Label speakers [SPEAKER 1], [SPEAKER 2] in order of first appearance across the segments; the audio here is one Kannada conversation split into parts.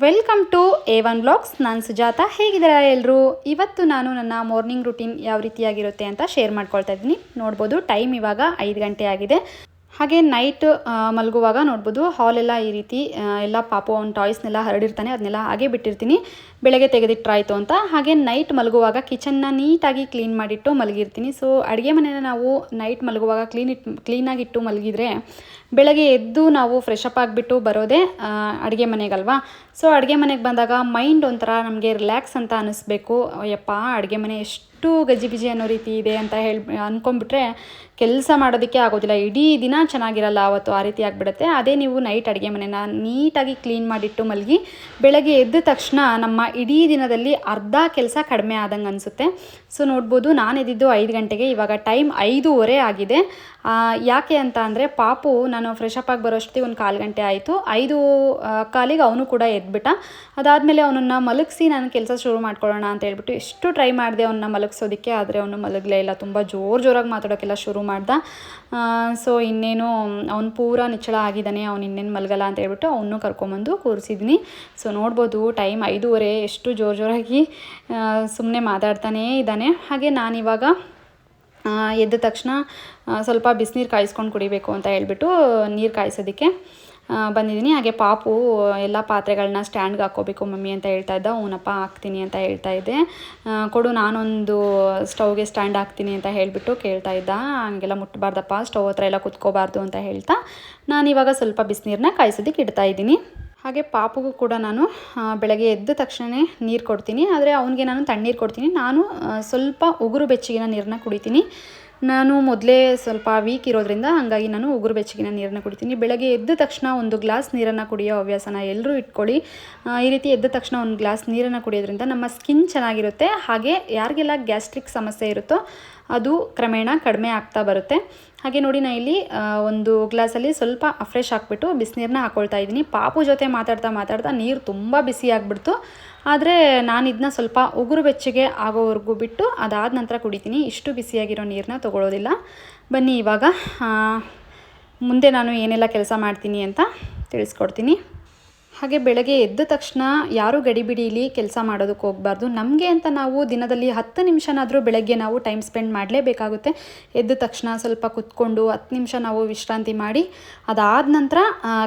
[SPEAKER 1] Welcome to A1 vlogs. ನಾನು ಸುಜಾತ. ಹೇಗಿದ್ದೀರಾ ಎಲ್ಲರೂ? ಇವತ್ತು ನಾನು ನನ್ನ ಮಾರ್ನಿಂಗ್ ರೂಟೀನ್ ಯಾವ ರೀತಿಯಾಗಿರುತ್ತೆ ಅಂತ ಶೇರ್ ಮಾಡ್ಕೊಳ್ತಾ ಇದ್ದೀನಿ. ನೋಡ್ಬೋದು ಟೈಮ್ ಇವಾಗ 5 ಗಂಟೆ ಆಗಿದೆ. ಹಾಗೆ ನೈಟ್ ಮಲಗುವಾಗ ನೋಡ್ಬೋದು ಹಾಲೆಲ್ಲ ಈ ರೀತಿ ಎಲ್ಲ ಪಾಪು ಅವ್ನ ಟಾಯ್ಸ್ನೆಲ್ಲ ಹರಡಿರ್ತಾನೆ, ಅದನ್ನೆಲ್ಲ ಹಾಗೆ ಬಿಟ್ಟಿರ್ತೀನಿ ಬೆಳಗ್ಗೆ ತೆಗೆದಿಟ್ರಾಯ್ತು ಅಂತ. ಹಾಗೆ ನೈಟ್ ಮಲಗುವಾಗ ಕಿಚನ್ನ ನೀಟಾಗಿ ಕ್ಲೀನ್ ಮಾಡಿಟ್ಟು ಮಲಗಿರ್ತೀನಿ. ಸೊ ಅಡುಗೆ ಮನೆನ ನಾವು ನೈಟ್ ಮಲಗುವಾಗ ಕ್ಲೀನಾಗಿಟ್ಟು ಮಲಗಿದ್ರೆ ಬೆಳಗ್ಗೆ ಎದ್ದು ನಾವು ಫ್ರೆಶ್ ಅಪ್ ಆಗಿಬಿಟ್ಟು ಬರೋದೇ ಅಡುಗೆ ಮನೆಗಲ್ವಾ. ಸೊ ಅಡುಗೆ ಮನೆಗೆ ಬಂದಾಗ ಮೈಂಡ್ ಒಂಥರ ನಮಗೆ ರಿಲ್ಯಾಕ್ಸ್ ಅಂತ ಅನ್ನಿಸ್ಬೇಕು. ಯಪ್ಪ ಅಡುಗೆ ಮನೆ ಎಷ್ಟು ಗಜಿಬಿಜಿ ಅನ್ನೋ ರೀತಿ ಇದೆ ಅಂತ ಅಂದ್ಕೊಂಡ್ಬಿಟ್ರೆ ಕೆಲಸ ಮಾಡೋದಕ್ಕೆ ಆಗೋದಿಲ್ಲ, ಇಡೀ ದಿನ ಚೆನ್ನಾಗಿರಲ್ಲ ಆವತ್ತು, ಆ ರೀತಿ ಆಗಿಬಿಡುತ್ತೆ. ಅದೇ ನೀವು ನೈಟ್ ಅಡುಗೆ ಮನೆನ ನೀಟಾಗಿ ಕ್ಲೀನ್ ಮಾಡಿಟ್ಟು ಮಲಗಿ ಬೆಳಗ್ಗೆ ಎದ್ದ ತಕ್ಷಣ ನಮ್ಮ ಇಡೀ ದಿನದಲ್ಲಿ ಅರ್ಧ ಕೆಲಸ ಕಡಿಮೆ ಆದಂಗೆ ಅನಿಸುತ್ತೆ. ಸೊ ನೋಡ್ಬೋದು ನಾನು ಎದ್ದಿದ್ದು 5 ಗಂಟೆಗೆ, ಇವಾಗ ಟೈಮ್ 5:15 ಆಗಿದೆ. ಯಾಕೆ ಅಂತ ಅಂದರೆ ಪಾಪು ನಾನು ಫ್ರೆಶ್ ಅಪ್ ಆಗಿ ಬರೋಷ್ಟಿಗೆ ಒಂದು 1/4 ಗಂಟೆ ಆಯಿತು. 5:15 ಅವನು ಕೂಡ ಎದ್ಬಿಟ್ಟ. ಅದಾದಮೇಲೆ ಅವನನ್ನು ಮಲಗಿಸಿ ನಾನು ಕೆಲಸ ಶುರು ಮಾಡ್ಕೊಳ್ಳೋಣ ಅಂತ ಹೇಳ್ಬಿಟ್ಟು ಎಷ್ಟು ಟ್ರೈ ಮಾಡಿದೆ ಅವನ್ನ ಮಲಗಿಸೋದಕ್ಕೆ, ಆದರೆ ಅವನು ಮಲಗಲೇ ಇಲ್ಲ. ತುಂಬ ಜೋರಾಗಿ ಮಾತಾಡೋಕ್ಕೆಲ್ಲ ಶುರು ಮಾಡ್ದ. ಸೊ ಇನ್ನೇನು ಅವ್ನು ಪೂರ ನಿಚ್ಚಳ ಆಗಿದ್ದಾನೆ, ಅವ್ನು ಇನ್ನೇನು ಮಲಗಲ್ಲ ಅಂತ ಹೇಳ್ಬಿಟ್ಟು ಅವನು ಕರ್ಕೊಂಬಂದು ಕೂರಿಸಿದ್ದೀನಿ. ಸೊ ನೋಡ್ಬೋದು ಟೈಮ್ 5:15, ಎಷ್ಟು ಜೋರಾಗಿ ಸುಮ್ಮನೆ ಮಾತಾಡ್ತಾನೇ ಇದ್ದಾನೆ. ಹಾಗೆ ನಾನಿವಾಗ ಎದ್ದ ತಕ್ಷಣ ಸ್ವಲ್ಪ ಬಿಸಿನೀರು ಕಾಯಿಸ್ಕೊಂಡು ಕುಡಿಬೇಕು ಅಂತ ಹೇಳ್ಬಿಟ್ಟು ನೀರು ಕಾಯಿಸೋದಕ್ಕೆ ಬಂದಿದ್ದೀನಿ. ಹಾಗೆ ಪಾಪು ಎಲ್ಲ ಪಾತ್ರೆಗಳನ್ನ ಸ್ಟ್ಯಾಂಡ್ಗೆ ಹಾಕ್ಕೋಬೇಕು ಮಮ್ಮಿ ಅಂತ ಹೇಳ್ತಾ ಇದ್ದ. ಅವನಪ್ಪ ಹಾಕ್ತೀನಿ ಅಂತ ಹೇಳ್ತಾ ಇದ್ದೆ. ಕೊಡು ನಾನೊಂದು ಸ್ಟವ್ಗೆ ಸ್ಟ್ಯಾಂಡ್ ಹಾಕ್ತೀನಿ ಅಂತ ಹೇಳಿಬಿಟ್ಟು ಕೇಳ್ತಾ ಇದ್ದ. ಹಂಗೆಲ್ಲ ಮುಟ್ಟಬಾರ್ದಪ್ಪ, ಸ್ಟವ್ ಹತ್ರ ಎಲ್ಲ ಕುತ್ಕೋಬಾರ್ದು ಅಂತ ಹೇಳ್ತಾ ನಾನಿವಾಗ ಸ್ವಲ್ಪ ಬಿಸಿನೀರನ್ನ ಕಾಯಿಸೋದಕ್ಕೆ ಇಡ್ತಾ ಇದ್ದೀನಿ. ಹಾಗೆ ಪಾಪುಗೂ ಕೂಡ ನಾನು ಬೆಳಗ್ಗೆ ಎದ್ದ ತಕ್ಷಣ ನೀರು ಕೊಡ್ತೀನಿ, ಆದರೆ ಅವನಿಗೆ ನಾನು ತಣ್ಣೀರು ಕೊಡ್ತೀನಿ. ನಾನು ಸ್ವಲ್ಪ ಉಗುರು ಬೆಚ್ಚಗಿನ ನೀರನ್ನ ಕುಡಿತೀನಿ. ನಾನು ಮೊದಲೇ ಸ್ವಲ್ಪ ವೀಕ್ ಇರೋದ್ರಿಂದ ಹಾಗಾಗಿ ನಾನು ಉಗುರು ಬೆಚ್ಚಗಿನ ನೀರನ್ನು ಕುಡಿತೀನಿ. ಬೆಳಗ್ಗೆ ಎದ್ದ ತಕ್ಷಣ ಒಂದು ಗ್ಲಾಸ್ ನೀರನ್ನು ಕುಡಿಯೋ ಹವ್ಯಾಸನ ಎಲ್ಲರೂ ಇಟ್ಕೊಳ್ಳಿ. ಈ ರೀತಿ ಎದ್ದ ತಕ್ಷಣ ಒಂದು ಗ್ಲಾಸ್ ನೀರನ್ನು ಕುಡಿಯೋದ್ರಿಂದ ನಮ್ಮ ಸ್ಕಿನ್ ಚೆನ್ನಾಗಿರುತ್ತೆ. ಹಾಗೆ ಯಾರಿಗೆಲ್ಲ ಗ್ಯಾಸ್ಟ್ರಿಕ್ ಸಮಸ್ಯೆ ಇರುತ್ತೋ ಅದು ಕ್ರಮೇಣ ಕಡಿಮೆ ಆಗ್ತಾ ಬರುತ್ತೆ. ಹಾಗೆ ನೋಡಿ ನಾನು ಇಲ್ಲಿ ಒಂದು ಗ್ಲಾಸಲ್ಲಿ ಸ್ವಲ್ಪ ಫ್ರೆಶ್ ಹಾಕ್ಬಿಟ್ಟು ಬಿಸಿನೀರನ್ನ ಹಾಕ್ಕೊಳ್ತಾ ಇದ್ದೀನಿ. ಪಾಪು ಜೊತೆ ಮಾತಾಡ್ತಾ ನೀರು ತುಂಬ ಬಿಸಿ ಆಗಿಬಿಡ್ತು. ಆದರೆ ನಾನು ಇದನ್ನ ಸ್ವಲ್ಪ ಉಗುರು ಬೆಚ್ಚಗೆ ಆಗೋವರೆಗೂ ಬಿಟ್ಟು ಅದಾದ ನಂತರ ಕುಡಿತೀನಿ. ಇಷ್ಟು ಬಿಸಿಯಾಗಿರೋ ನೀರನ್ನ ತೊಗೊಳ್ಳೋದಿಲ್ಲ. ಬನ್ನಿ ಇವಾಗ ಮುಂದೆ ನಾನು ಏನೆಲ್ಲ ಕೆಲಸ ಮಾಡ್ತೀನಿ ಅಂತ ತಿಳಿಸ್ಕೊಡ್ತೀನಿ. ಹಾಗೆ ಬೆಳಗ್ಗೆ ಎದ್ದ ತಕ್ಷಣ ಯಾರೂ ಗಡಿಬಿಡಿಲಿ ಕೆಲಸ ಮಾಡೋದಕ್ಕೆ ಹೋಗಬಾರ್ದು. ನಮಗೆ ಅಂತ ನಾವು ದಿನದಲ್ಲಿ 10 ನಿಮಿಷನಾದರೂ ಬೆಳಗ್ಗೆ ನಾವು ಟೈಮ್ ಸ್ಪೆಂಡ್ ಮಾಡಲೇಬೇಕಾಗುತ್ತೆ. ಎದ್ದ ತಕ್ಷಣ ಸ್ವಲ್ಪ ಕುತ್ಕೊಂಡು 10 ನಿಮಿಷ ನಾವು ವಿಶ್ರಾಂತಿ ಮಾಡಿ ಅದಾದ ನಂತರ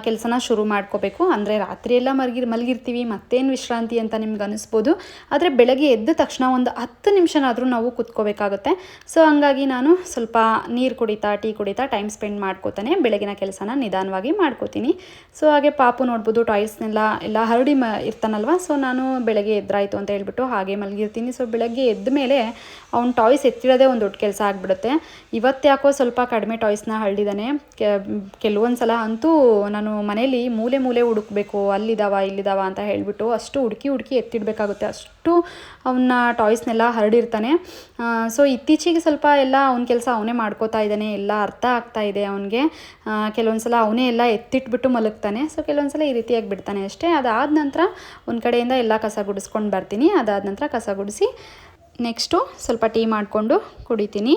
[SPEAKER 1] ಕೆಲಸನ ಶುರು ಮಾಡ್ಕೋಬೇಕು. ಅಂದರೆ ರಾತ್ರಿ ಎಲ್ಲ ಮಲಗಿರ್ತೀವಿ, ಮತ್ತೇನು ವಿಶ್ರಾಂತಿ ಅಂತ ನಿಮ್ಗೆ ಅನಿಸ್ಬೋದು. ಆದರೆ ಬೆಳಗ್ಗೆ ಎದ್ದ ತಕ್ಷಣ ಒಂದು 10 ನಿಮಿಷನಾದರೂ ನಾವು ಕುತ್ಕೋಬೇಕಾಗುತ್ತೆ. ಸೊ ಹಂಗಾಗಿ ನಾನು ಸ್ವಲ್ಪ ನೀರು ಕುಡಿತಾ ಟೀ ಕುಡಿತಾ ಟೈಮ್ ಸ್ಪೆಂಡ್ ಮಾಡ್ಕೋತಾನೆ ಬೆಳಗಿನ ಕೆಲಸನ ನಿಧಾನವಾಗಿ ಮಾಡ್ಕೋತೀನಿ. ಸೊ ಹಾಗೆ ಪಾಪು ನೋಡ್ಬೋದು ಟಾಯ್ಸ್ನೆಲ್ಲ ಹರಡಿ ಇರ್ತಾನಲ್ವ. ಸೊ ನಾನು ಬೆಳಗ್ಗೆ ಎದ್ರಾಯ್ತು ಅಂತ ಹೇಳ್ಬಿಟ್ಟು ಹಾಗೆ ಮಲಗಿರ್ತೀನಿ. ಸೊ ಬೆಳಗ್ಗೆ ಎದ್ದ ಮೇಲೆ ಅವ್ನು ಟಾಯ್ಸ್ ಎತ್ತಿಡೋದೇ ಒಂದು ದೊಡ್ಡ ಕೆಲಸ ಆಗಿಬಿಡುತ್ತೆ. ಇವತ್ತು ಯಾಕೋ ಸ್ವಲ್ಪ ಕಡಿಮೆ ಟಾಯ್ಸ್ನ ಹರಡಿದ್ದಾನೆ. ಕೆಲವೊಂದು ಸಲ ಅಂತೂ ನಾನು ಮನೇಲಿ ಮೂಲೆ ಹುಡುಕಬೇಕು, ಇಲ್ಲಿದ್ದಾವ ಅಂತ ಹೇಳಿಬಿಟ್ಟು ಅಷ್ಟು ಹುಡುಕಿ ಎತ್ತಿಡಬೇಕಾಗುತ್ತೆ, ಅಷ್ಟು ಅವನ್ನ ಟಾಯ್ಸ್ನೆಲ್ಲ ಹರಡಿರ್ತಾನೆ. ಸೊ ಇತ್ತೀಚೆಗೆ ಸ್ವಲ್ಪ ಎಲ್ಲ ಅವನ ಕೆಲಸ ಅವನೇ ಮಾಡ್ಕೋತಾ ಇದ್ದಾನೆ, ಎಲ್ಲ ಅರ್ಥ ಆಗ್ತಾ ಇದೆ ಅವನಿಗೆ. ಕೆಲವೊಂದು ಸಲ ಅವನೇ ಎಲ್ಲ ಎತ್ತಿಟ್ಬಿಟ್ಟು ಮಲಗ್ತಾನೆ. ಸೊ ಕೆಲವೊಂದು ಸಲ ಈ ರೀತಿಯಾಗಿ ಬಿಡ್ತಾನೆ ಅಷ್ಟೇ. ಅದಾದ ನಂತರ ಒಂದು ಕಡೆಯಿಂದ ಎಲ್ಲ ಕಸ ಗುಡಿಸ್ಕೊಂಡು ಬರ್ತೀನಿ. ಅದಾದ ನಂತರ ಕಸ ಗುಡಿಸಿ ನೆಕ್ಸ್ಟು ಸ್ವಲ್ಪ ಟೀ ಮಾಡಿಕೊಂಡು ಕುಡಿತೀನಿ.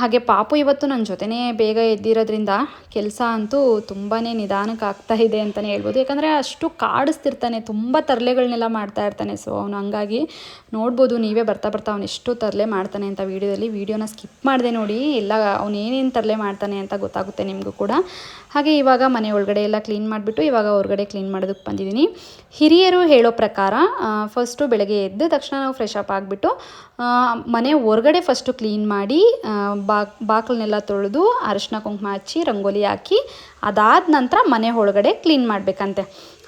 [SPEAKER 1] ಹಾಗೆ ಪಾಪು ಇವತ್ತು ನನ್ನ ಜೊತೆನೇ ಬೇಗ ಎದ್ದಿರೋದ್ರಿಂದ ಕೆಲಸ ಅಂತೂ ತುಂಬಾ ನಿಧಾನಕ್ಕೆ ಆಗ್ತಾ ಇದೆ ಅಂತಲೇ ಹೇಳ್ಬೋದು. ಯಾಕಂದರೆ ಅಷ್ಟು ಕಾಡಿಸ್ತಿರ್ತಾನೆ, ತುಂಬ ತರಲೆಗಳನ್ನೆಲ್ಲ ಮಾಡ್ತಾ ಇರ್ತಾನೆ. ಸೊ ಅವನು ಹಂಗಾಗಿ ನೋಡ್ಬೋದು ನೀವೇ ಬರ್ತಾ ಅವನು ಎಷ್ಟು ತರಲೆ ಮಾಡ್ತಾನೆ ಅಂತ ವಿಡಿಯೋನ ಸ್ಕಿಪ್ ಮಾಡಿದೆ ನೋಡಿ. ಎಲ್ಲ ಅವನು ಏನೇನು ತರಲೆ ಮಾಡ್ತಾನೆ ಅಂತ ಗೊತ್ತಾಗುತ್ತೆ ನಿಮಗೂ ಕೂಡ. ಹಾಗೆ ಇವಾಗ ಮನೆ ಒಳಗಡೆ ಎಲ್ಲ ಕ್ಲೀನ್ ಮಾಡಿಬಿಟ್ಟು ಇವಾಗ ಹೊರಗಡೆ ಕ್ಲೀನ್ ಮಾಡೋದಕ್ಕೆ ಬಂದಿದ್ದೀನಿ. ಹಿರಿಯರು ಹೇಳೋ ಪ್ರಕಾರ ಫಸ್ಟು ಬೆಳಗ್ಗೆ ಎದ್ದ ತಕ್ಷಣ ನಾವು ಫ್ರೆಶ್ ಅಪ್ ಆಗಿಬಿಟ್ಟು ಮನೆ ಹೊರಗಡೆ ಫಸ್ಟು ಕ್ಲೀನ್ ಮಾಡಿ ಬಾಗಿಲನ್ನೆಲ್ಲ ತೊಳೆದು ಅರಿಶಿನ ಕುಂಕುಮ ಹಚ್ಚಿ ರಂಗೋಲಿ ಹಾಕಿ ಅದಾದ ನಂತರ ಮನೆ ಒಳಗಡೆ ಕ್ಲೀನ್ ಮಾಡಬೇಕಂತೆ.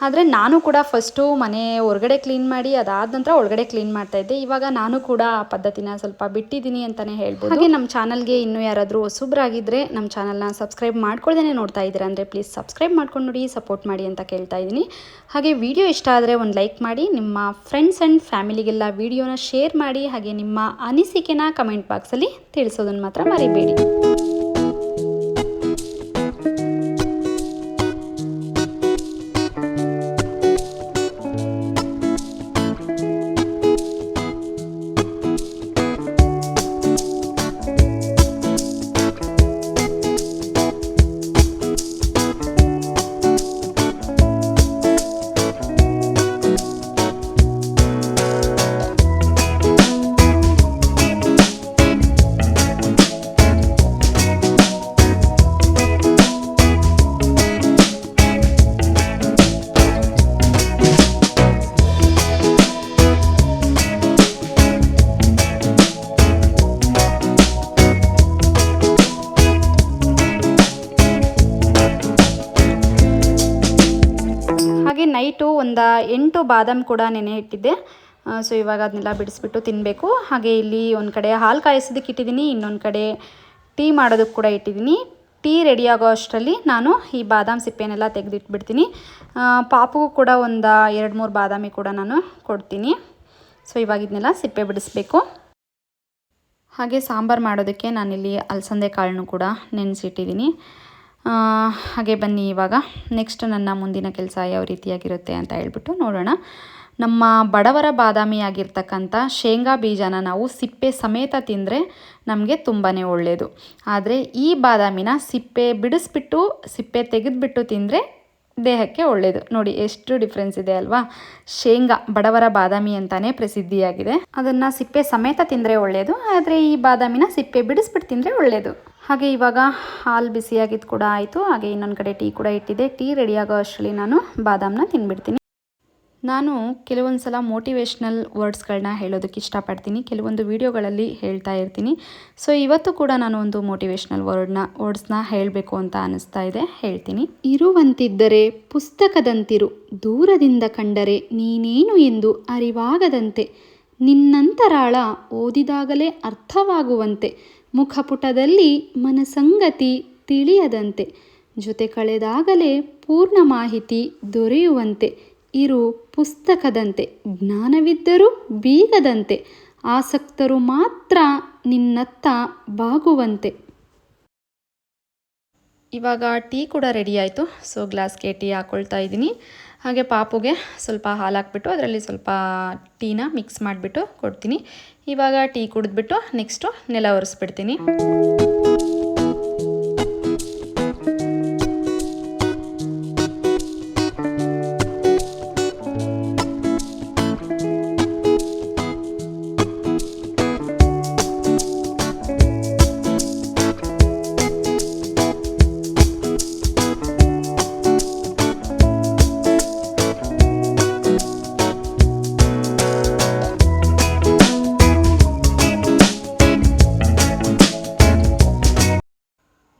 [SPEAKER 1] ಆದರೆ ನಾನು ಕೂಡ ಫಸ್ಟು ಮನೆ ಹೊರಗಡೆ ಕ್ಲೀನ್ ಮಾಡಿ ಅದಾದ ನಂತರ ಒಳಗಡೆ ಕ್ಲೀನ್ ಮಾಡ್ತಾಯಿದ್ದೆ. ಇವಾಗ ನಾನು ಕೂಡ ಆ ಪದ್ಧತಿನ ಸ್ವಲ್ಪ ಬಿಟ್ಟಿದ್ದೀನಿ ಅಂತಲೇ ಹೇಳ್ಬೋದು. ಹಾಗೆ ನಮ್ಮ ಚಾನಲ್ಗೆ ಇನ್ನೂ ಯಾರಾದರೂ ಹೊಸಬ್ರಾಗಿದ್ದರೆ ನಮ್ಮ ಚಾನಲ್ನ ಸಬ್ಸ್ಕ್ರೈಬ್ ಮಾಡ್ಕೊಳ್ದೇ ನೋಡ್ತಾ ಇದ್ದೀರಾ ಅಂದರೆ ಪ್ಲೀಸ್ ಸಬ್ಸ್ಕ್ರೈಬ್ ಮಾಡ್ಕೊಂಡು ನೋಡಿ, ಸಪೋರ್ಟ್ ಮಾಡಿ ಅಂತ ಕೇಳ್ತಾ ಇದ್ದೀನಿ. ಹಾಗೆ ವಿಡಿಯೋ ಇಷ್ಟ ಆದರೆ ಒಂದು ಲೈಕ್ ಮಾಡಿ, ನಿಮ್ಮ ಫ್ರೆಂಡ್ಸ್ ಆ್ಯಂಡ್ ಫ್ಯಾಮಿಲಿಗೆಲ್ಲ ವಿಡಿಯೋನ ಶೇರ್ ಮಾಡಿ. ಹಾಗೆ ನಿಮ್ಮ ಅನಿಸಿಕೆನ ಕಮೆಂಟ್ ಬಾಕ್ಸಲ್ಲಿ ತಿಳಿಸೋದನ್ನು ಮಾತ್ರ ಮರಿಬೇಡಿ. ನೈಟು ಒಂದು 8 ಬಾದಾಮ್ ಕೂಡ ನೆನೆ ಇಟ್ಟಿದ್ದೆ. ಸೊ ಇವಾಗ ಅದನ್ನೆಲ್ಲ ಬಿಡಿಸ್ಬಿಟ್ಟು ತಿನ್ನಬೇಕು. ಹಾಗೆ ಇಲ್ಲಿ ಒಂದು ಕಡೆ ಹಾಲು ಕಾಯಿಸೋದಕ್ಕೆ ಇಟ್ಟಿದ್ದೀನಿ, ಇನ್ನೊಂದು ಕಡೆ ಟೀ ಮಾಡೋದಕ್ಕೆ ಕೂಡ ಇಟ್ಟಿದ್ದೀನಿ. ಟೀ ರೆಡಿ ಆಗೋ ಅಷ್ಟರಲ್ಲಿ ನಾನು ಈ ಬಾದಾಮ್ ಸಿಪ್ಪೆನೆಲ್ಲ ತೆಗೆದಿಟ್ಬಿಡ್ತೀನಿ. ಪಾಪುಗೂ ಕೂಡ ಒಂದು 2-3 ಬಾದಾಮಿ ಕೂಡ ನಾನು ಕೊಡ್ತೀನಿ. ಸೊ ಇವಾಗ ಇದನ್ನೆಲ್ಲ ಸಿಪ್ಪೆ ಬಿಡಿಸ್ಬೇಕು. ಹಾಗೆ ಸಾಂಬಾರು ಮಾಡೋದಕ್ಕೆ ನಾನಿಲ್ಲಿ ಅಲಸಂದೆ ಕಾಳನ್ನು ಕೂಡ ನೆನೆಸಿಟ್ಟಿದ್ದೀನಿ. ಹಾಗೆ ಬನ್ನಿ ಇವಾಗ ನೆಕ್ಸ್ಟ್ ನನ್ನ ಮುಂದಿನ ಕೆಲಸ ಯಾವ ರೀತಿಯಾಗಿರುತ್ತೆ ಅಂತ ಹೇಳ್ಬಿಟ್ಟು ನೋಡೋಣ. ನಮ್ಮ ಬಡವರ ಬಾದಾಮಿ ಆಗಿರ್ತಕ್ಕಂಥ ಶೇಂಗಾ ಬೀಜನ ನಾವು ಸಿಪ್ಪೆ ಸಮೇತ ತಿಂದರೆ ನಮಗೆ ತುಂಬಾ ಒಳ್ಳೆಯದು. ಆದರೆ ಈ ಬಾದಾಮಿನ ಸಿಪ್ಪೆ ಬಿಡಿಸ್ಬಿಟ್ಟು ಸಿಪ್ಪೆ ತೆಗೆದುಬಿಟ್ಟು ತಿಂದರೆ ದೇಹಕ್ಕೆ ಒಳ್ಳೆಯದು. ನೋಡಿ ಎಷ್ಟು ಡಿಫ್ರೆನ್ಸ್ ಇದೆ ಅಲ್ವಾ. ಶೇಂಗಾ ಬಡವರ ಬಾದಾಮಿ ಅಂತಲೇ ಪ್ರಸಿದ್ಧಿಯಾಗಿದೆ. ಅದನ್ನು ಸಿಪ್ಪೆ ಸಮೇತ ತಿಂದರೆ ಒಳ್ಳೆಯದು, ಆದರೆ ಈ ಬಾದಾಮಿನ ಸಿಪ್ಪೆ ಬಿಡಿಸ್ಬಿಟ್ಟು ತಿಂದರೆ ಒಳ್ಳೆಯದು. ಹಾಗೆ ಇವಾಗ ಹಾಲು ಬಿಸಿಯಾಗಿದ್ದು ಕೂಡ ಆಯಿತು. ಹಾಗೆ ಇನ್ನೊಂದು ಕಡೆ ಟೀ ಕೂಡ ಇಟ್ಟಿದೆ. ಟೀ ರೆಡಿಯಾಗೋ ಅಷ್ಟರಲ್ಲಿ ನಾನು ಬಾದಾಮನ್ನ ತಿಂದ್ಬಿಡ್ತೀನಿ. ನಾನು ಕೆಲವೊಂದು ಸಲ ಮೋಟಿವೇಶ್ನಲ್ ವರ್ಡ್ಸ್ಗಳನ್ನ ಹೇಳೋದಕ್ಕೆ ಇಷ್ಟಪಡ್ತೀನಿ, ಕೆಲವೊಂದು ವಿಡಿಯೋಗಳಲ್ಲಿ ಹೇಳ್ತಾ ಇರ್ತೀನಿ. ಸೊ ಇವತ್ತು ಕೂಡ ನಾನು ಒಂದು ಮೋಟಿವೇಶ್ನಲ್ ವರ್ಡ್ಸ್ನ ಹೇಳಬೇಕು ಅಂತ ಅನ್ನಿಸ್ತಾ ಇದೆ, ಹೇಳ್ತೀನಿ. ಇರುವಂತಿದ್ದರೆ ಪುಸ್ತಕದಂತಿರು, ದೂರದಿಂದ ಕಂಡರೆ ನೀನೇನು ಎಂದು ಅರಿವಾಗದಂತೆ, ನಿನ್ನಂತರಾಳ ಓದಿದಾಗಲೇ ಅರ್ಥವಾಗುವಂತೆ, ಮುಖಪುಟದಲ್ಲಿ ಮನಸಂಗತಿ ತಿಳಿಯದಂತೆ, ಜೊತೆ ಕಳೆದಾಗಲೇ ಪೂರ್ಣ ಮಾಹಿತಿ ದೊರೆಯುವಂತೆ, ಇರು ಪುಸ್ತಕದಂತೆ, ಜ್ಞಾನವಿದ್ದರೂ ಬೀಗದಂತೆ, ಆಸಕ್ತರು ಮಾತ್ರ ನಿನ್ನತ್ತ ಬಾಗುವಂತೆ. ಇವಾಗ ಟೀ ಕೂಡ ರೆಡಿ ಆಯಿತು. ಸೊ ಗ್ಲಾಸ್ಗೆ ಟೀ ಹಾಕ್ಕೊಳ್ತಾ ಇದ್ದೀನಿ. ಹಾಗೆ ಪಾಪುಗೆ ಸ್ವಲ್ಪ ಹಾಲು ಹಾಕ್ಬಿಟ್ಟು ಅದರಲ್ಲಿ ಸ್ವಲ್ಪ ಟೀನ ಮಿಕ್ಸ್ ಮಾಡಿಬಿಟ್ಟು ಕೊಡ್ತೀನಿ. ಇವಾಗ ಟೀ ಕುಡಿದ್ಬಿಟ್ಟು ನೆಕ್ಸ್ಟು ನೆಲ ಒರೆಸ್ಬಿಡ್ತೀನಿ.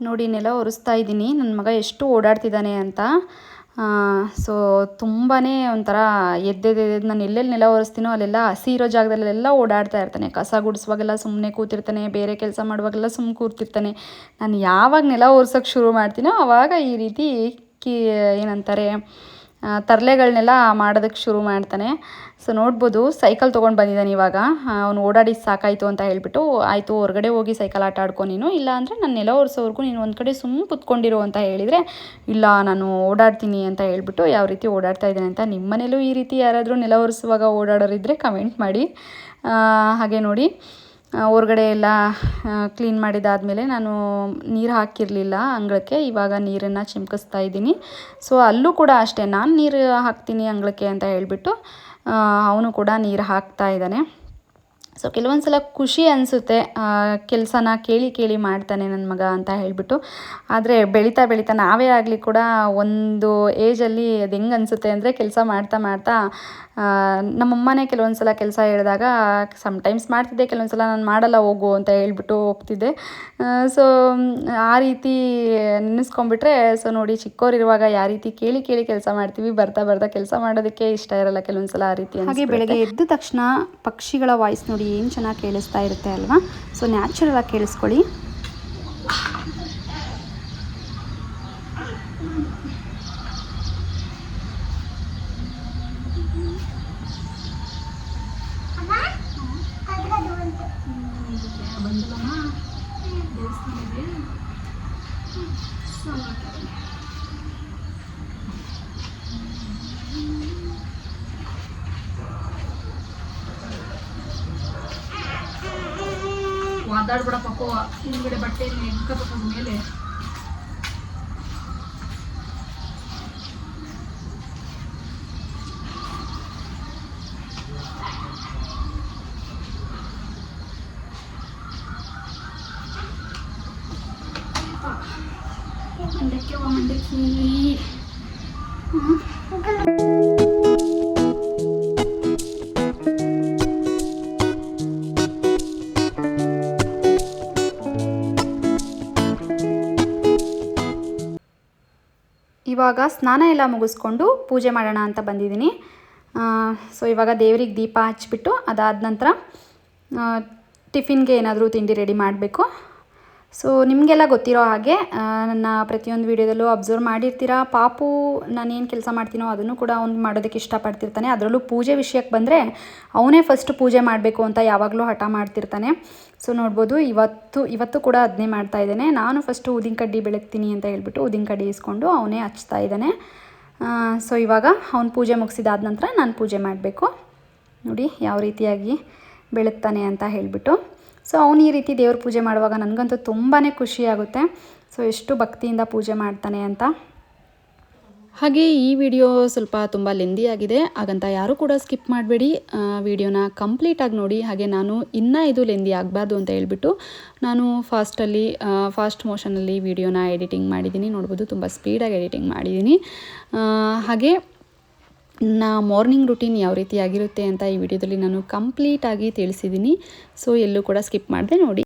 [SPEAKER 1] ನೋಡಿ ನೆಲ ಒರೆಸ್ತಾ ಇದ್ದೀನಿ. ನನ್ನ ಮಗ ಎಷ್ಟು ಓಡಾಡ್ತಿದ್ದಾನೆ ಅಂತ. ಸೊ ತುಂಬಾ ಒಂಥರ ಎದ್ದೆದ್ದು ನಾನು ಎಲ್ಲೆಲ್ಲಿ ನೆಲ ಒರೆಸ್ತೀನೋ ಅಲ್ಲೆಲ್ಲ ಹಸಿ ಇರೋ ಜಾಗದಲ್ಲೆಲ್ಲ ಓಡಾಡ್ತಾ ಇರ್ತಾನೆ. ಕಸ ಗುಡಿಸುವಾಗೆಲ್ಲ ಸುಮ್ಮನೆ ಕೂತಿರ್ತಾನೆ, ಬೇರೆ ಕೆಲಸ ಮಾಡುವಾಗೆಲ್ಲ ಸುಮ್ಮನೆ ಕೂರ್ತಿರ್ತಾನೆ. ನಾನು ಯಾವಾಗ ನೆಲ ಒರೆಸೋಕ್ಕೆ ಶುರು ಮಾಡ್ತೀನೋ ಆವಾಗ ಈ ರೀತಿ ಏನಂತಾರೆ ತರಲೆಗಳನ್ನೆಲ್ಲ ಮಾಡೋದಕ್ಕೆ ಶುರು ಮಾಡ್ತಾನೆ. ಸೊ ನೋಡ್ಬೋದು ಸೈಕಲ್ ತೊಗೊಂಡು ಬಂದಿದ್ದಾನೆ ಇವಾಗ. ಅವನು ಓಡಾಡಿ ಸಾಕಾಯಿತು ಅಂತ ಹೇಳಿಬಿಟ್ಟು, ಆಯಿತು ಹೊರಗಡೆ ಹೋಗಿ ಸೈಕಲ್ ಆಟ ಆಡ್ಕೊ ನೀನು, ಇಲ್ಲ ಅಂದರೆ ನಾನು ನೆಲ ಒರೆಸೋವರೆಗೂ ನೀನು ಒಂದು ಕಡೆ ಸುಮ್ಮನೆ ಕುತ್ಕೊಂಡಿರು ಅಂತ ಹೇಳಿದರೆ, ಇಲ್ಲ ನಾನು ಓಡಾಡ್ತೀನಿ ಅಂತ ಹೇಳ್ಬಿಟ್ಟು ಯಾವ ರೀತಿ ಓಡಾಡ್ತಾ ಇದ್ದಾನೆ ಅಂತ. ನಿಮ್ಮ ಮನೇಲೂ ಈ ರೀತಿ ಯಾರಾದರೂ ನೆಲ ಒರೆಸುವಾಗ ಓಡಾಡೋರಿದ್ದರೆ ಕಮೆಂಟ್ ಮಾಡಿ. ಹಾಗೆ ನೋಡಿ ಹೊರಗಡೆ ಎಲ್ಲ ಕ್ಲೀನ್ ಮಾಡಿದಾದಮೇಲೆ ನಾನು ನೀರು ಹಾಕಿರಲಿಲ್ಲ ಅಂಗಳಕ್ಕೆ. ಇವಾಗ ನೀರನ್ನು ಚಿಮ್ಕಿಸ್ತಾ ಇದ್ದೀನಿ. ಸೊ ಅಲ್ಲೂ ಕೂಡ ಅಷ್ಟೇ, ನಾನು ನೀರು ಹಾಕ್ತೀನಿ ಅಂಗಳಕ್ಕೆ ಅಂತ ಹೇಳಿಬಿಟ್ಟು ಅವನು ಕೂಡ ನೀರು ಹಾಕ್ತಾ ಇದ್ದಾನೆ. ಸೊ ಕೆಲವೊಂದು ಸಲ ಖುಷಿ ಅನಿಸುತ್ತೆ, ಕೆಲಸನ ಕೇಳಿ ಮಾಡ್ತಾನೆ ನನ್ನ ಮಗ ಅಂತ ಹೇಳಿಬಿಟ್ಟು. ಆದರೆ ಬೆಳೀತಾ ಬೆಳೀತಾ ನಾವೇ ಆಗಲಿ ಕೂಡ ಒಂದು ಏಜಲ್ಲಿ ಅದು ಹೆಂಗೆ ಅನಿಸುತ್ತೆ ಅಂದರೆ, ಕೆಲಸ ಮಾಡ್ತಾ ನಮ್ಮಮ್ಮನೇ ಕೆಲವೊಂದು ಸಲ ಕೆಲಸ ಹೇಳಿದಾಗ ಸಮ್ಟೈಮ್ಸ್ ಮಾಡ್ತಿದ್ದೆ, ಕೆಲವೊಂದು ಸಲ ನಾನು ಮಾಡಲ್ಲ ಹೋಗು ಅಂತ ಹೇಳ್ಬಿಟ್ಟು ಹೋಗ್ತಿದ್ದೆ. ಸೊ ಆ ರೀತಿ ನೆನೆಸ್ಕೊಂಡ್ಬಿಟ್ರೆ, ಸೊ ನೋಡಿ ಚಿಕ್ಕವರಿರುವಾಗ ಯಾವ ರೀತಿ ಕೇಳಿ ಕೆಲಸ ಮಾಡ್ತೀವಿ, ಬರ್ತಾ ಕೆಲಸ ಮಾಡೋದಕ್ಕೆ ಇಷ್ಟ ಇರಲ್ಲ ಕೆಲವೊಂದು ಸಲ ಆ ರೀತಿ. ಹಾಗೆ ಬೆಳಗ್ಗೆ ಎದ್ದ ತಕ್ಷಣ ಪಕ್ಷಿಗಳ ವಾಯ್ಸ್ ನೋಡಿ ಏನು ಚೆನ್ನಾಗಿ ಕೇಳಿಸ್ತಾ ಇರುತ್ತೆ ಅಲ್ವಾ. ಸೊ ನ್ಯಾಚುರಲ್ ಆಗಿ ಕೇಳಿಸ್ಕೊಳ್ಳಿ. ಮಾತಾಡ್ಬಿಡ ಪಕ್ಕೋ, ಹಿಂದ್ಗಡೆ ಬಟ್ಟೆ ನೆಗ್ಕಬೇಕು ಮೇಲೆ. ಮಂಡಕ್ಕಿ ಇವಾಗ ಸ್ನಾನ ಎಲ್ಲ ಮುಗಿಸ್ಕೊಂಡು ಪೂಜೆ ಮಾಡೋಣ ಅಂತ ಬಂದಿದ್ದೀನಿ. ಸೊ ಇವಾಗ ದೇವ್ರಿಗೆ ದೀಪ ಹಚ್ಬಿಟ್ಟು ಅದಾದ ನಂತರ ಟಿಫಿನ್ಗೆ ಏನಾದರೂ ತಿಂಡಿ ರೆಡಿ ಮಾಡಬೇಕು. ಸೊ ನಿಮಗೆಲ್ಲ ಗೊತ್ತಿರೋ ಹಾಗೆ ನನ್ನ ಪ್ರತಿಯೊಂದು ವೀಡಿಯೋದಲ್ಲೂ ಅಬ್ಸರ್ವ್ ಮಾಡಿರ್ತೀರ, ಪಾಪು ನಾನೇನು ಕೆಲಸ ಮಾಡ್ತೀನೋ ಅದನ್ನು ಕೂಡ ಅವ್ನು ಮಾಡೋದಕ್ಕೆ ಇಷ್ಟಪಡ್ತಿರ್ತಾನೆ. ಅದರಲ್ಲೂ ಪೂಜೆ ವಿಷಯಕ್ಕೆ ಬಂದರೆ ಅವನೇ ಫಸ್ಟ್ ಪೂಜೆ ಮಾಡಬೇಕು ಅಂತ ಯಾವಾಗಲೂ ಹಠ ಮಾಡ್ತಿರ್ತಾನೆ. ಸೊ ನೋಡ್ಬೋದು ಇವತ್ತು ಕೂಡ ಅದನ್ನೇ ಮಾಡ್ತಾ ಇದ್ದಾನೆ. ನಾನು ಫಸ್ಟು ಉದ್ದಿನ ಕಡ್ಡಿ ಬೆಳಗ್ತೀನಿ ಅಂತ ಹೇಳ್ಬಿಟ್ಟು ಉದ್ದಿನ ಕಡ್ಡಿ ಇಸ್ಕೊಂಡು ಅವನೇ ಹಚ್ತಾ ಇದ್ದಾನೆ. ಸೊ ಇವಾಗ ಅವ್ನು ಪೂಜೆ ಮುಗಿಸಿದಾದ ನಂತರ ನಾನು ಪೂಜೆ ಮಾಡಬೇಕು. ನೋಡಿ ಯಾವ ರೀತಿಯಾಗಿ ಬೆಳಗ್ತಾನೆ ಅಂತ ಹೇಳಿಬಿಟ್ಟು. ಸೊ ಅವನು ಈ ರೀತಿ ದೇವ್ರ ಪೂಜೆ ಮಾಡುವಾಗ ನನಗಂತೂ ತುಂಬಾ ಖುಷಿಯಾಗುತ್ತೆ. ಸೊ ಎಷ್ಟು ಭಕ್ತಿಯಿಂದ ಪೂಜೆ ಮಾಡ್ತಾನೆ ಅಂತ. ಹಾಗೆ ಈ ವಿಡಿಯೋ ಸ್ವಲ್ಪ ತುಂಬ ಲೆಂದಿ ಆಗಿದೆ, ಹಾಗಂತ ಯಾರೂ ಕೂಡ ಸ್ಕಿಪ್ ಮಾಡಬೇಡಿ, ವಿಡಿಯೋನ ಕಂಪ್ಲೀಟಾಗಿ ನೋಡಿ. ಹಾಗೆ ನಾನು ಇನ್ನೂ ಇದು ಲೆಂದಿ ಆಗಬಾರ್ದು ಅಂತ ಹೇಳ್ಬಿಟ್ಟು ನಾನು ಫಾಸ್ಟ್ ಮೋಷನಲ್ಲಿ ವಿಡಿಯೋನ ಎಡಿಟಿಂಗ್ ಮಾಡಿದ್ದೀನಿ. ನೋಡ್ಬೋದು ತುಂಬ ಸ್ಪೀಡಾಗಿ ಎಡಿಟಿಂಗ್ ಮಾಡಿದ್ದೀನಿ. ಹಾಗೆ ನನ್ನ ಮಾರ್ನಿಂಗ್ ರುಟೀನ್ ಯಾವ ರೀತಿ ಆಗಿರುತ್ತೆ ಅಂತ ಈ ವಿಡಿಯೋದಲ್ಲಿ ನಾನು ಕಂಪ್ಲೀಟಾಗಿ ತಿಳಿಸಿದ್ದೀನಿ. ಸೊ ಎಲ್ಲೂ ಕೂಡ ಸ್ಕಿಪ್ ಮಾಡದೆ ನೋಡಿ.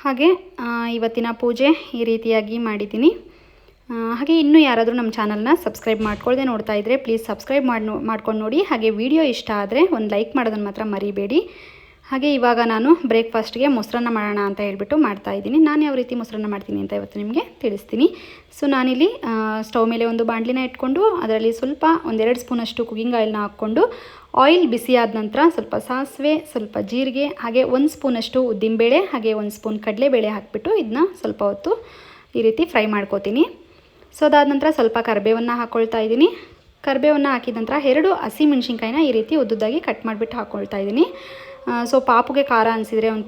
[SPEAKER 1] ಹಾಗೆ ಇವತ್ತಿನ ಪೂಜೆ ಈ ರೀತಿಯಾಗಿ ಮಾಡಿದ್ದೀನಿ. ಹಾಗೆ ಇನ್ನೂ ಯಾರಾದರೂ ನಮ್ಮ ಚಾನಲ್ನ ಸಬ್ಸ್ಕ್ರೈಬ್ ಮಾಡ್ಕೊಳ್ಳದೆ ನೋಡ್ತಾ ಇದ್ದರೆ ಪ್ಲೀಸ್ ಸಬ್ಸ್ಕ್ರೈಬ್ ಮಾಡ್ಕೊಂಡು ನೋಡಿ. ಹಾಗೆ ವಿಡಿಯೋ ಇಷ್ಟ ಆದರೆ ಒಂದು ಲೈಕ್ ಮಾಡೋದನ್ನು ಮಾತ್ರ ಮರಿಬೇಡಿ. ಹಾಗೆ ಇವಾಗ ನಾನು ಬ್ರೇಕ್ಫಾಸ್ಟ್ಗೆ ಮೊಸರನ್ನ ಮಾಡೋಣ ಅಂತ ಹೇಳ್ಬಿಟ್ಟು ಮಾಡ್ತಾಯಿದ್ದೀನಿ. ನಾನು ಯಾವ ರೀತಿ ಮೊಸರನ್ನ ಮಾಡ್ತೀನಿ ಅಂತ ಇವತ್ತು ನಿಮಗೆ ತಿಳಿಸ್ತೀನಿ. ಸೊ ನಾನಿಲ್ಲಿ ಸ್ಟವ್ ಮೇಲೆ ಒಂದು ಬಾಣಲಿನ ಇಟ್ಕೊಂಡು ಅದರಲ್ಲಿ ಸ್ವಲ್ಪ 1-2 ಸ್ಪೂನಷ್ಟು ಕುಕಿಂಗ್ ಆಯಿಲ್ನ ಹಾಕ್ಕೊಂಡು ಆಯಿಲ್ ಬಿಸಿ ಆದ ನಂತರ ಸ್ವಲ್ಪ ಸಾಸಿವೆ, ಸ್ವಲ್ಪ ಜೀರಿಗೆ, ಹಾಗೆ 1 ಸ್ಪೂನಷ್ಟು ಉದ್ದಿನಬೇಳೆ, ಹಾಗೆ 1 ಸ್ಪೂನ್ ಕಡಲೆಬೇಳೆ ಹಾಕಿಬಿಟ್ಟು ಇದನ್ನ ಸ್ವಲ್ಪ ಹೊತ್ತು ಈ ರೀತಿ ಫ್ರೈ ಮಾಡ್ಕೋತೀನಿ. ಸೊ ಅದಾದ ನಂತರ ಸ್ವಲ್ಪ ಕರಿಬೇವನ್ನು ಹಾಕ್ಕೊಳ್ತಾ ಇದ್ದೀನಿ. ಕರಿಬೇವನ್ನು ಹಾಕಿದ ನಂತರ 2 ಹಸಿಮೆಣ್ಸಿನ್ಕಾಯಿನ ಈ ರೀತಿ ಉದ್ದುದ್ದಾಗಿ ಕಟ್ ಮಾಡಿಬಿಟ್ಟು ಹಾಕ್ಕೊಳ್ತಾ ಇದ್ದೀನಿ. ಸೊ ಪಾಪುಗೆ ಖಾರ ಅನಿಸಿದರೆ ಅವ್ನು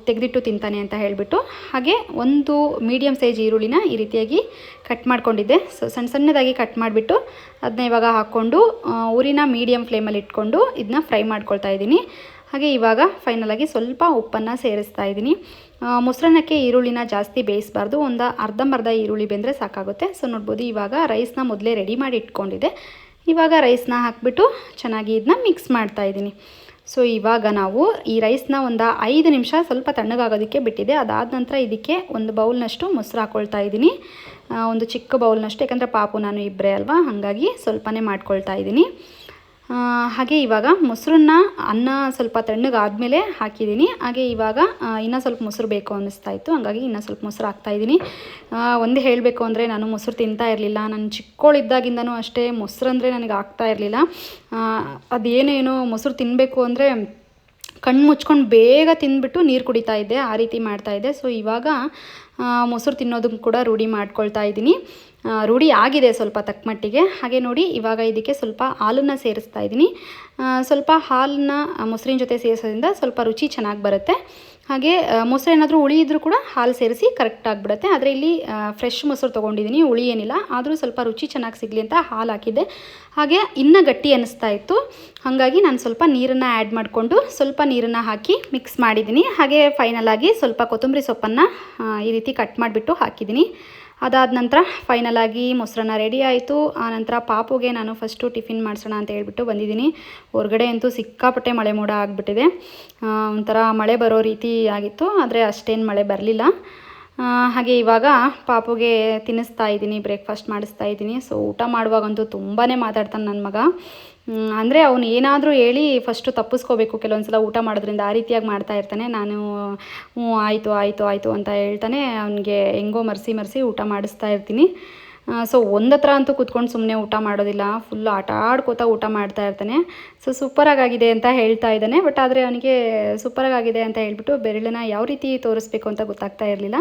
[SPEAKER 1] ತೆಗೆದಿಟ್ಟು ತಿಂತಾನೆ ಅಂತ ಹೇಳಿಬಿಟ್ಟು. ಹಾಗೆ 1 ಮೀಡಿಯಮ್ ಸೈಜ್ ಈರುಳ್ಳಿನ ಈ ರೀತಿಯಾಗಿ ಕಟ್ ಮಾಡ್ಕೊಂಡಿದ್ದೆ. ಸೊ ಸಣ್ಣದಾಗಿ ಕಟ್ ಮಾಡಿಬಿಟ್ಟು ಅದನ್ನ ಇವಾಗ ಹಾಕ್ಕೊಂಡು ಊರಿನ ಮೀಡಿಯಮ್ ಫ್ಲೇಮಲ್ಲಿ ಇಟ್ಕೊಂಡು ಇದನ್ನ ಫ್ರೈ ಮಾಡ್ಕೊಳ್ತಾ ಇದ್ದೀನಿ. ಹಾಗೆ ಇವಾಗ ಫೈನಲಾಗಿ ಸ್ವಲ್ಪ ಉಪ್ಪನ್ನು ಸೇರಿಸ್ತಾ ಇದ್ದೀನಿ. ಮೊಸರನ್ನಕ್ಕೆ ಈರುಳ್ಳಿನ ಜಾಸ್ತಿ ಬೇಯಿಸಬಾರ್ದು, ಒಂದು ಅರ್ಧಂಬರ್ಧ ಈರುಳ್ಳಿ ಬೆಂದರೆ ಸಾಕಾಗುತ್ತೆ. ಸೊ ನೋಡ್ಬೋದು ಇವಾಗ ರೈಸ್ನ ಮೊದಲೇ ರೆಡಿ ಮಾಡಿ ಇಟ್ಕೊಂಡಿದ್ದೆ. ಇವಾಗ ರೈಸ್ನ ಹಾಕಿಬಿಟ್ಟು ಚೆನ್ನಾಗಿ ಇದನ್ನ ಮಿಕ್ಸ್ ಮಾಡ್ತಾಯಿದ್ದೀನಿ. ಸೊ ಇವಾಗ ನಾವು ಈ ರೈಸ್ನ ಒಂದು 5 ನಿಮಿಷ ಸ್ವಲ್ಪ ತಣ್ಣಗಾಗೋದಕ್ಕೆ ಬಿಟ್ಟಿದೆ. ಅದಾದ ನಂತರ ಇದಕ್ಕೆ 1 ಬೌಲ್ನಷ್ಟು ಮೊಸರು ಹಾಕ್ಕೊಳ್ತಾ ಇದ್ದೀನಿ, ಒಂದು ಚಿಕ್ಕ ಬೌಲ್ನಷ್ಟು, ಯಾಕಂದರೆ ಪಾಪು ನಾನು ಇಬ್ಬರೇ ಅಲ್ವಾ, ಹಾಗಾಗಿ ಸ್ವಲ್ಪನೇ ಮಾಡ್ಕೊಳ್ತಾ ಇದ್ದೀನಿ. ಹಾಗೆ ಇವಾಗ ಮೊಸರನ್ನ ಅನ್ನ ಸ್ವಲ್ಪ ತಣ್ಣಗಾದ್ಮೇಲೆ ಹಾಕಿದ್ದೀನಿ. ಹಾಗೆ ಇವಾಗ ಇನ್ನೂ ಸ್ವಲ್ಪ ಮೊಸರು ಬೇಕು ಅನ್ನಿಸ್ತಾ ಇತ್ತು, ಹಾಗಾಗಿ ಇನ್ನೂ ಸ್ವಲ್ಪ ಮೊಸರು ಹಾಕ್ತಾಯಿದ್ದೀನಿ. ಒಂದು ಹೇಳಬೇಕು ಅಂದರೆ ನಾನು ಮೊಸರು ತಿಂತಾ ಇರಲಿಲ್ಲ. ನಾನು ಚಿಕ್ಕವಳಿದ್ದಾಗಿಂದನೂ ಅಷ್ಟೇ ಮೊಸರು ಅಂದರೆ ನನಗೆ ಆಗ್ತಾ ಇರಲಿಲ್ಲ. ಅದೇನೇನೋ ಮೊಸರು ತಿನ್ನಬೇಕು ಅಂದರೆ ಕಣ್ಣು ಮುಚ್ಕೊಂಡು ಬೇಗ ತಿಂದ್ಬಿಟ್ಟು ನೀರು ಕುಡಿತಾ ಇದ್ದೆ, ಆ ರೀತಿ ಮಾಡ್ತಾಯಿದ್ದೆ. ಸೊ ಇವಾಗ ಮೊಸರು ತಿನ್ನೋದನ್ನು ಕೂಡ ರೂಢಿ ಮಾಡ್ಕೊಳ್ತಾ ಇದ್ದೀನಿ. ರೂಢಿ ಆಗಿದೆ ಸ್ವಲ್ಪ ತಕ್ಕ ಮಟ್ಟಿಗೆ. ಹಾಗೆ ನೋಡಿ ಇವಾಗ ಇದಕ್ಕೆ ಸ್ವಲ್ಪ ಹಾಲನ್ನು ಸೇರಿಸ್ತಾ ಇದ್ದೀನಿ. ಸ್ವಲ್ಪ ಹಾಲನ್ನ ಮೊಸರಿನ ಜೊತೆ ಸೇರಿಸೋದ್ರಿಂದ ಸ್ವಲ್ಪ ರುಚಿ ಚೆನ್ನಾಗಿ ಬರುತ್ತೆ. ಹಾಗೆ ಮೊಸರು ಏನಾದರೂ ಹುಳಿ ಇದ್ದರೂ ಕೂಡ ಹಾಲು ಸೇರಿಸಿ ಕರೆಕ್ಟ್ ಆಗಿಬಿಡುತ್ತೆ. ಆದರೆ ಇಲ್ಲಿ ಫ್ರೆಶ್ ಮೊಸರು ತೊಗೊಂಡಿದ್ದೀನಿ, ಹುಳಿ ಏನಿಲ್ಲ, ಆದರೂ ಸ್ವಲ್ಪ ರುಚಿ ಚೆನ್ನಾಗಿ ಸಿಗಲಿ ಅಂತ ಹಾಲು ಹಾಕಿದ್ದೆ. ಹಾಗೆ ಇನ್ನೂ ಗಟ್ಟಿ ಅನ್ನಿಸ್ತಾ ಇತ್ತು, ಹಾಗಾಗಿ ನಾನು ಸ್ವಲ್ಪ ನೀರನ್ನು ಆ್ಯಡ್ ಮಾಡಿಕೊಂಡು ಸ್ವಲ್ಪ ನೀರನ್ನು ಹಾಕಿ ಮಿಕ್ಸ್ ಮಾಡಿದ್ದೀನಿ. ಹಾಗೆ ಫೈನಲಾಗಿ ಸ್ವಲ್ಪ ಕೊತ್ತಂಬರಿ ಸೊಪ್ಪನ್ನು ಈ ರೀತಿ ಕಟ್ ಮಾಡಿಬಿಟ್ಟು ಹಾಕಿದ್ದೀನಿ. ಅದಾದ ನಂತರ ಫೈನಲಾಗಿ ಮೊಸರನ್ನ ರೆಡಿ ಆಯಿತು. ಆನಂತರ ಪಾಪುಗೆ ನಾನು ಫಸ್ಟು ಟಿಫಿನ್ ಮಾಡಿಸೋಣ ಅಂತ ಹೇಳ್ಬಿಟ್ಟು ಬಂದಿದ್ದೀನಿ. ಹೊರಗಡೆ ಅಂತೂ ಸಿಕ್ಕಾಪಟ್ಟೆ ಮಳೆ ಮೋಡ ಆಗಿಬಿಟ್ಟಿದೆ, ಒಂಥರ ಮಳೆ ಬರೋ ರೀತಿ ಆಗಿತ್ತು, ಆದರೆ ಅಷ್ಟೇನು ಮಳೆ ಬರಲಿಲ್ಲ. ಹಾಗೆ ಇವಾಗ ಪಾಪುಗೆ ತಿನ್ನಿಸ್ತಾ ಇದ್ದೀನಿ, ಬ್ರೇಕ್ಫಾಸ್ಟ್ ಮಾಡಿಸ್ತಾ ಇದ್ದೀನಿ. ಸೊ ಊಟ ಮಾಡುವಾಗಂತೂ ತುಂಬಾ ಮಾತಾಡ್ತಾನೆ ನನ್ನ ಮಗ. ಅಂದರೆ ಅವನು ಏನಾದರೂ ಹೇಳಿ ಫಸ್ಟು ತಪ್ಪಿಸ್ಕೋಬೇಕು ಕೆಲವೊಂದು ಸಲ ಊಟ ಮಾಡೋದ್ರಿಂದ, ಆ ರೀತಿಯಾಗಿ ಮಾಡ್ತಾ ಇರ್ತಾನೆ. ನಾನು ಹ್ಞೂ ಆಯಿತು ಆಯಿತು ಆಯಿತು ಅಂತ ಹೇಳ್ತಾನೆ. ಅವನಿಗೆ ಹೆಂಗೋ ಮರೆಸಿ ಊಟ ಮಾಡಿಸ್ತಾ ಇರ್ತೀನಿ. ಸೊ ಒಂದತ್ರ ಅಂತೂ ಕೂತ್ಕೊಂಡು ಸುಮ್ಮನೆ ಊಟ ಮಾಡೋದಿಲ್ಲ, ಫುಲ್ಲು ಆಟ ಆಡ್ಕೋತಾ ಊಟ ಮಾಡ್ತಾ ಇರ್ತಾನೆ. ಸೊ ಸೂಪರಾಗಿದೆ ಅಂತ ಹೇಳ್ತಾ ಇದ್ದಾನೆ. ಬಟ್ ಆದರೆ ಅವನಿಗೆ ಸೂಪರಾಗಿದೆ ಅಂತ ಹೇಳ್ಬಿಟ್ಟು ಬೆರಳನ್ನ ಯಾವ ರೀತಿ ತೋರಿಸ್ಬೇಕು ಅಂತ ಗೊತ್ತಾಗ್ತಾ ಇರಲಿಲ್ಲ.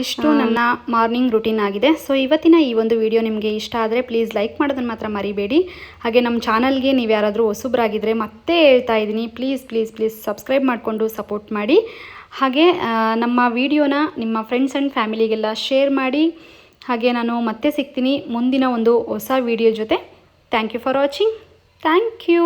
[SPEAKER 1] ಇಷ್ಟು ನನ್ನ ಮಾರ್ನಿಂಗ್ ರುಟೀನ್ ಆಗಿದೆ. ಸೊ ಇವತ್ತಿನ ಈ ಒಂದು ವಿಡಿಯೋ ನಿಮಗೆ ಇಷ್ಟ ಆದರೆ ಪ್ಲೀಸ್ ಲೈಕ್ ಮಾಡೋದನ್ನು ಮಾತ್ರ ಮರಿಬೇಡಿ. ಹಾಗೆ ನಮ್ಮ ಚಾನಲ್ಗೆ ನೀವು ಯಾರಾದರೂ ಹೊಸಬ್ರಾಗಿದ್ದರೆ ಮತ್ತೆ ಹೇಳ್ತಾ ಇದ್ದೀನಿ, ಪ್ಲೀಸ್ ಸಬ್ಸ್ಕ್ರೈಬ್ ಮಾಡಿಕೊಂಡು ಸಪೋರ್ಟ್ ಮಾಡಿ. ಹಾಗೆ ನಮ್ಮ ವಿಡಿಯೋನ ನಿಮ್ಮ ಫ್ರೆಂಡ್ಸ್ ಆ್ಯಂಡ್ ಫ್ಯಾಮಿಲಿಗೆಲ್ಲ ಶೇರ್ ಮಾಡಿ. ಹಾಗೆ ನಾನು ಮತ್ತೆ ಸಿಗ್ತೀನಿ ಮುಂದಿನ ಒಂದು ಹೊಸ ವಿಡಿಯೋ ಜೊತೆ. Thank you for watching. Thank you.